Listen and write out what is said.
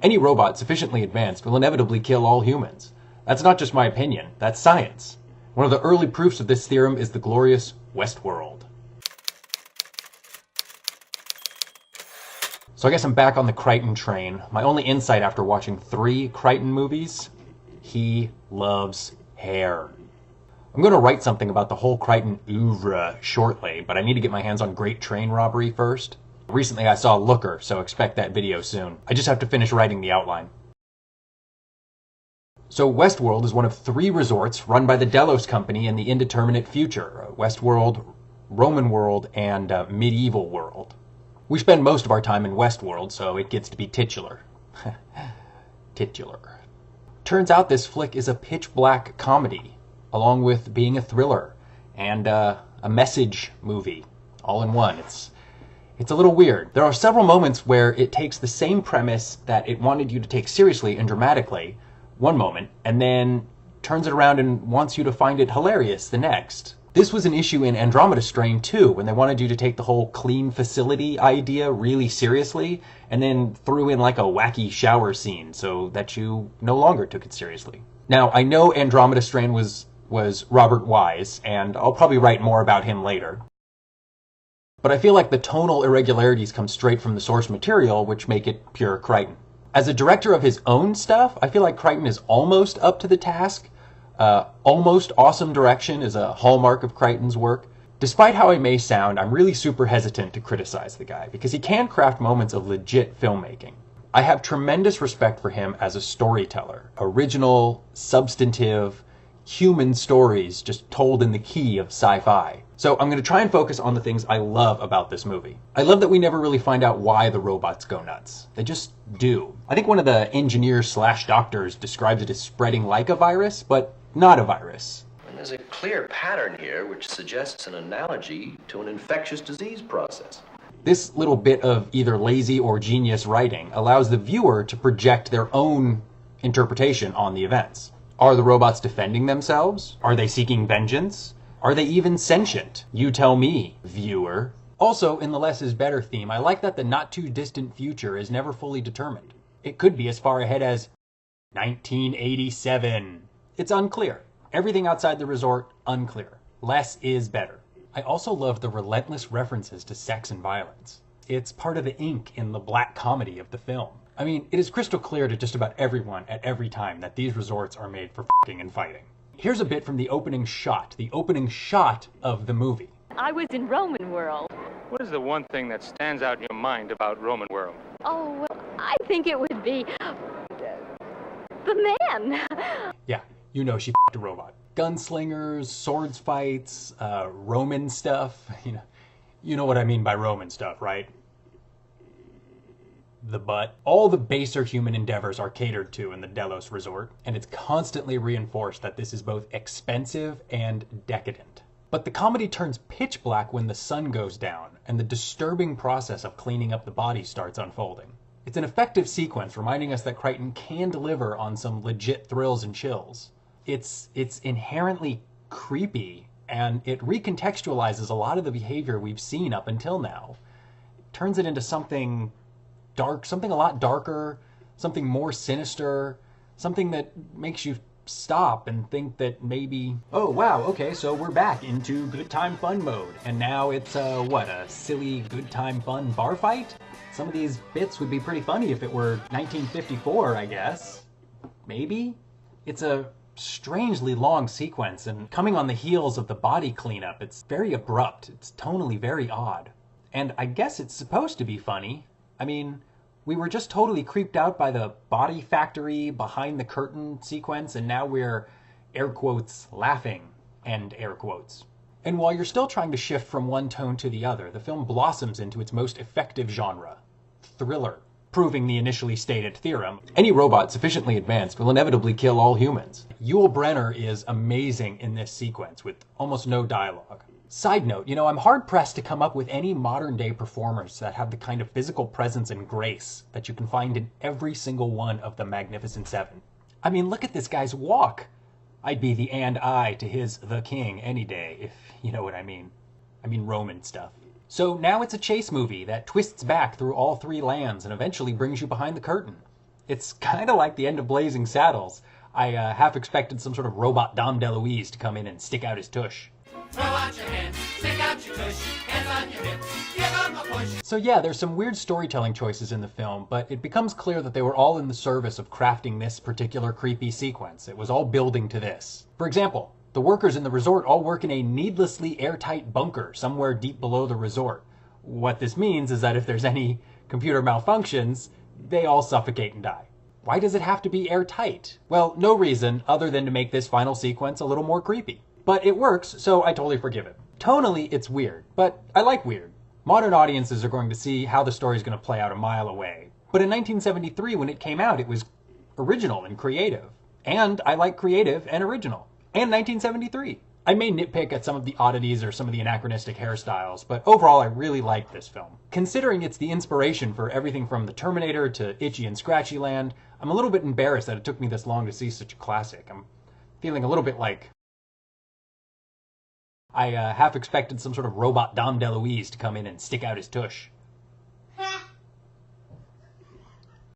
Any robot sufficiently advanced will inevitably kill all humans. That's not just my opinion, that's science. One of the early proofs of this theorem is the glorious Westworld. So I guess I'm back on the Crichton train. My only insight after watching 3 Crichton movies: he loves hair. I'm going to write something about the whole Crichton oeuvre shortly, but I need to get my hands on Great Train Robbery first. Recently I saw Looker, so expect that video soon. I just have to finish writing the outline. So Westworld is one of 3 resorts run by the Delos Company in the indeterminate future: Westworld, Roman World, and Medieval World. We spend most of our time in Westworld, so it gets to be titular. Titular. Turns out this flick is a pitch-black comedy, along with being a thriller and a message movie, all in one. It's a little weird. There are several moments where it takes the same premise that it wanted you to take seriously and dramatically one moment, and then turns it around and wants you to find it hilarious the next. This was an issue in Andromeda Strain too, when they wanted you to take the whole clean facility idea really seriously, and then threw in like a wacky shower scene so that you no longer took it seriously. Now, I know Andromeda Strain was Robert Wise, and I'll probably write more about him later. But I feel like the tonal irregularities come straight from the source material, which make it pure Crichton. As a director of his own stuff, I feel like Crichton is almost up to the task. Almost awesome direction is a hallmark of Crichton's work. Despite how I may sound, I'm really super hesitant to criticize the guy, because he can craft moments of legit filmmaking. I have tremendous respect for him as a storyteller. Original, substantive, human stories just told in the key of sci-fi. So I'm going to try and focus on the things I love about this movie. I love that we never really find out why the robots go nuts. They just do. I think one of the engineers/doctors describes it as spreading like a virus, but not a virus. And there's a clear pattern here which suggests an analogy to an infectious disease process. This little bit of either lazy or genius writing allows the viewer to project their own interpretation on the events. Are the robots defending themselves? Are they seeking vengeance? Are they even sentient? You tell me, viewer. Also, in the less is better theme, I like that the not too distant future is never fully determined. It could be as far ahead as 1987. It's unclear. Everything outside the resort, unclear. Less is better. I also love the relentless references to sex and violence. It's part of the ink in the black comedy of the film. I mean, it is crystal clear to just about everyone at every time that these resorts are made for f***ing and fighting. Here's a bit from the opening shot of the movie. I was in Roman World. What is the one thing that stands out in your mind about Roman World? Oh, well, I think it would be the man. Yeah, you know she f***ed a robot. Gunslingers, swords fights, Roman stuff. You know what I mean by Roman stuff, right? The butt. All the baser human endeavors are catered to in the Delos Resort, and it's constantly reinforced that this is both expensive and decadent. But the comedy turns pitch black when the sun goes down, and the disturbing process of cleaning up the body starts unfolding. It's an effective sequence reminding us that Crichton can deliver on some legit thrills and chills. It's inherently creepy, and it recontextualizes a lot of the behavior we've seen up until now. It turns it into something dark, something a lot darker, something more sinister, something that makes you stop and think that maybe, oh wow, okay, so we're back into good time fun mode, and now it's a silly good time fun bar fight? Some of these bits would be pretty funny if it were 1954, I guess. Maybe? It's a strangely long sequence, and coming on the heels of the body cleanup, it's very abrupt. It's tonally very odd. And I guess it's supposed to be funny. I mean, we were just totally creeped out by the body factory behind the curtain sequence, and now we're, air quotes, laughing, end air quotes. And while you're still trying to shift from one tone to the other, the film blossoms into its most effective genre, thriller, proving the initially stated theorem: any robot sufficiently advanced will inevitably kill all humans. Yul Brynner is amazing in this sequence, with almost no dialogue. Side note, I'm hard-pressed to come up with any modern-day performers that have the kind of physical presence and grace that you can find in every single one of the Magnificent Seven. I mean, look at this guy's walk. I'd be the and I to his The King any day, if you know what I mean. I mean Roman stuff. So now it's a chase movie that twists back through all 3 lands and eventually brings you behind the curtain. It's kind of like the end of Blazing Saddles. I half expected some sort of robot Dom DeLuise to come in and stick out his tush. Throw out your hands, stick out your tush, hands on your hips, give 'em a push. So yeah, there's some weird storytelling choices in the film, but it becomes clear that they were all in the service of crafting this particular creepy sequence. It was all building to this. For example, the workers in the resort all work in a needlessly airtight bunker somewhere deep below the resort. What this means is that if there's any computer malfunctions, they all suffocate and die. Why does it have to be airtight? Well, no reason other than to make this final sequence a little more creepy. But it works, so I totally forgive it. Tonally, it's weird, but I like weird. Modern audiences are going to see how the story's going to play out a mile away. But in 1973, when it came out, it was original and creative. And I like creative and original. And 1973. I may nitpick at some of the oddities or some of the anachronistic hairstyles, but overall I really like this film. Considering it's the inspiration for everything from The Terminator to Itchy and Scratchy Land, I'm a little bit embarrassed that it took me this long to see such a classic. I'm feeling a little bit like I half expected some sort of robot Dom DeLuise to come in and stick out his tush.